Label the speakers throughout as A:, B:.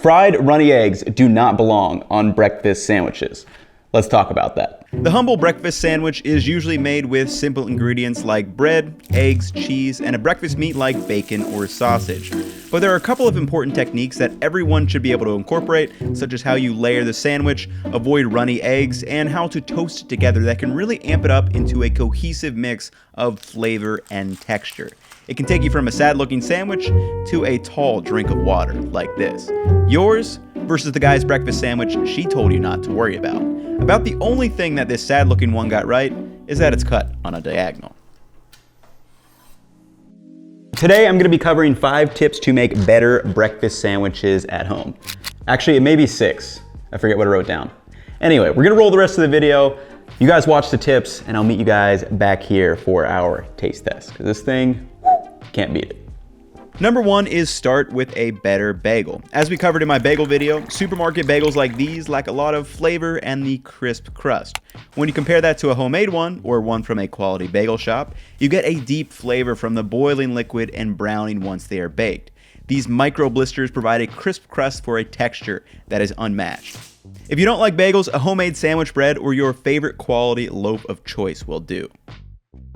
A: Fried runny eggs do not belong on breakfast sandwiches. Let's talk about that. The humble breakfast sandwich is usually made with simple ingredients like bread, eggs, cheese, and a breakfast meat like bacon or sausage. But there are a couple of important techniques that everyone should be able to incorporate, such as how you layer the sandwich, avoid runny eggs, and how to toast it together that can really amp it up into a cohesive mix of flavor and texture. It can take you from a sad-looking sandwich to a tall drink of water, like this. Yours versus the guy's breakfast sandwich she told you not to worry about. About the only thing that this sad-looking one got right is that it's cut on a diagonal. Today I'm going to be covering 5 tips to make better breakfast sandwiches at home. Actually, it may be 6. I forget what I wrote down. Anyway, we're going to roll the rest of the video. You guys watch the tips, and I'll meet you guys back here for our taste test, because this thing, can't beat it. Number 1 is start with a better bagel. As we covered in my bagel video, supermarket bagels like these lack a lot of flavor and the crisp crust. When you compare that to a homemade one, or one from a quality bagel shop, you get a deep flavor from the boiling liquid and browning once they are baked. These micro blisters provide a crisp crust for a texture that is unmatched. If you don't like bagels, a homemade sandwich bread or your favorite quality loaf of choice will do.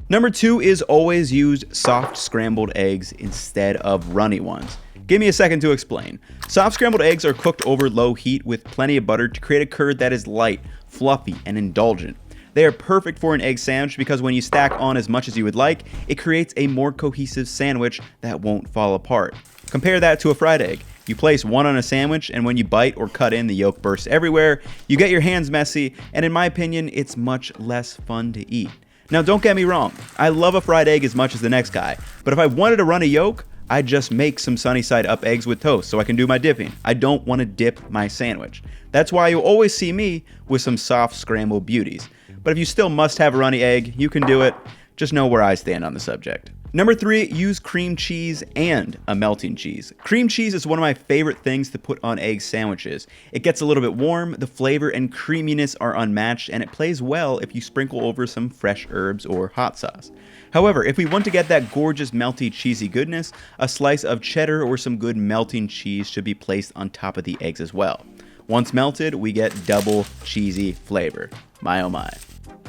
A: Number 2 is always use soft scrambled eggs instead of runny ones. Give me a second to explain. Soft scrambled eggs are cooked over low heat with plenty of butter to create a curd that is light, fluffy, and indulgent. They are perfect for an egg sandwich because when you stack on as much as you would like, it creates a more cohesive sandwich that won't fall apart. Compare that to a fried egg. You place one on a sandwich, and when you bite or cut in, the yolk bursts everywhere, you get your hands messy, and in my opinion, it's much less fun to eat. Now, don't get me wrong, I love a fried egg as much as the next guy, but if I wanted to run a yolk, I'd just make some sunny side up eggs with toast so I can do my dipping. I don't want to dip my sandwich. That's why you'll always see me with some soft scrambled beauties. But if you still must have a runny egg, you can do it. Just know where I stand on the subject. Number 3, use cream cheese and a melting cheese. Cream cheese is one of my favorite things to put on egg sandwiches. It gets a little bit warm, the flavor and creaminess are unmatched, and it plays well if you sprinkle over some fresh herbs or hot sauce. However, if we want to get that gorgeous melty cheesy goodness, a slice of cheddar or some good melting cheese should be placed on top of the eggs as well. Once melted, we get double cheesy flavor. My oh my.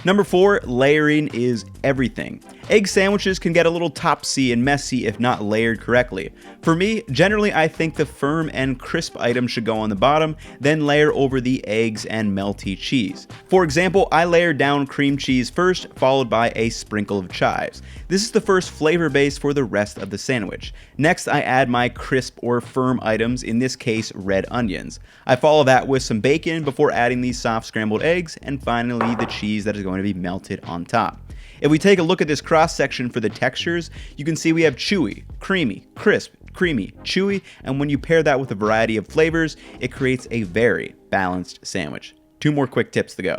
A: Number 4, layering is everything. Egg sandwiches can get a little topsy and messy if not layered correctly. For me, generally I think the firm and crisp items should go on the bottom, then layer over the eggs and melty cheese. For example, I layer down cream cheese first, followed by a sprinkle of chives. This is the first flavor base for the rest of the sandwich. Next, I add my crisp or firm items, in this case, red onions. I follow that with some bacon before adding these soft scrambled eggs, and finally the cheese that is going to be melted on top. If we take a look at this cross section for the textures, you can see we have chewy, creamy, crisp, creamy, chewy, and when you pair that with a variety of flavors, it creates a very balanced sandwich. 2 more quick tips to go.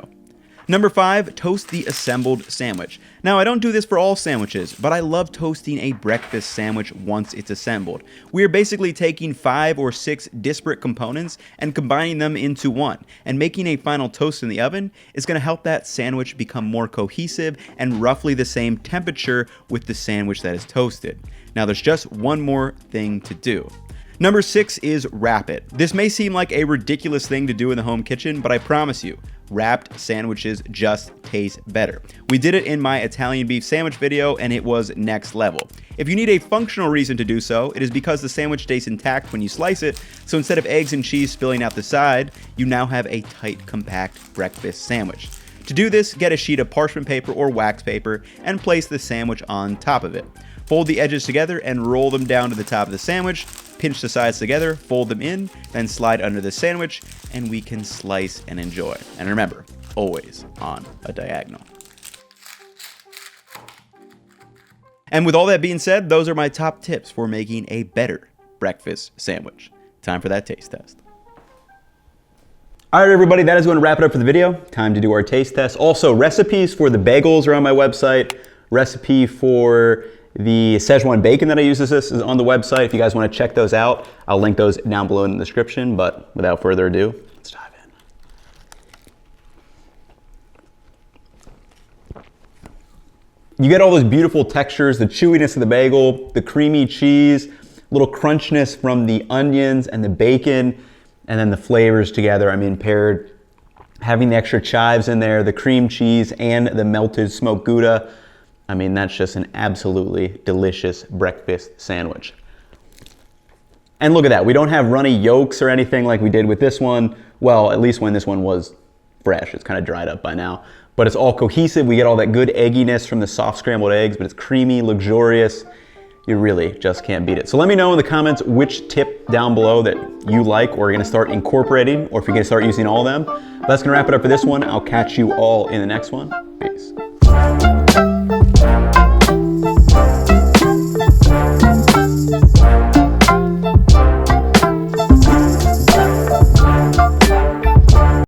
A: Number 5, toast the assembled sandwich. Now, I don't do this for all sandwiches, but I love toasting a breakfast sandwich once it's assembled. We are basically taking 5 or 6 disparate components and combining them into one, and making a final toast in the oven is going to help that sandwich become more cohesive and roughly the same temperature with the sandwich that is toasted. Now, there's just one more thing to do. Number 6 is wrap it. This may seem like a ridiculous thing to do in the home kitchen, but I promise you, wrapped sandwiches just taste better. We did it in my Italian beef sandwich video, and it was next level. If you need a functional reason to do so, it is because the sandwich stays intact when you slice it, so instead of eggs and cheese spilling out the side, you now have a tight, compact breakfast sandwich. To do this, get a sheet of parchment paper or wax paper and place the sandwich on top of it. Fold the edges together and roll them down to the top of the sandwich. Pinch the sides together, fold them in, then slide under the sandwich, and we can slice and enjoy. And remember, always on a diagonal. And with all that being said, those are my top tips for making a better breakfast sandwich. Time for that taste test. All right, everybody, that is going to wrap it up for the video. Time to do our taste test. Also, recipes for the bagels are on my website. Recipe for the Szechuan bacon that I use is on the website. If you guys want to check those out, I'll link those down below in the description. But without further ado, let's dive in. You get all those beautiful textures, the chewiness of the bagel, the creamy cheese, little crunchiness from the onions and the bacon. And then the flavors together, I mean, paired, having the extra chives in there, the cream cheese, and the melted smoked Gouda, I mean, that's just an absolutely delicious breakfast sandwich. And look at that, we don't have runny yolks or anything like we did with this one. Well, at least when this one was fresh, it's kind of dried up by now. But it's all cohesive, we get all that good egginess from the soft scrambled eggs, but it's creamy, luxurious. You really just can't beat it. So let me know in the comments which tip down below that you like or are gonna start incorporating, or if you're gonna start using all of them. But that's gonna wrap it up for this one. I'll catch you all in the next one. Peace.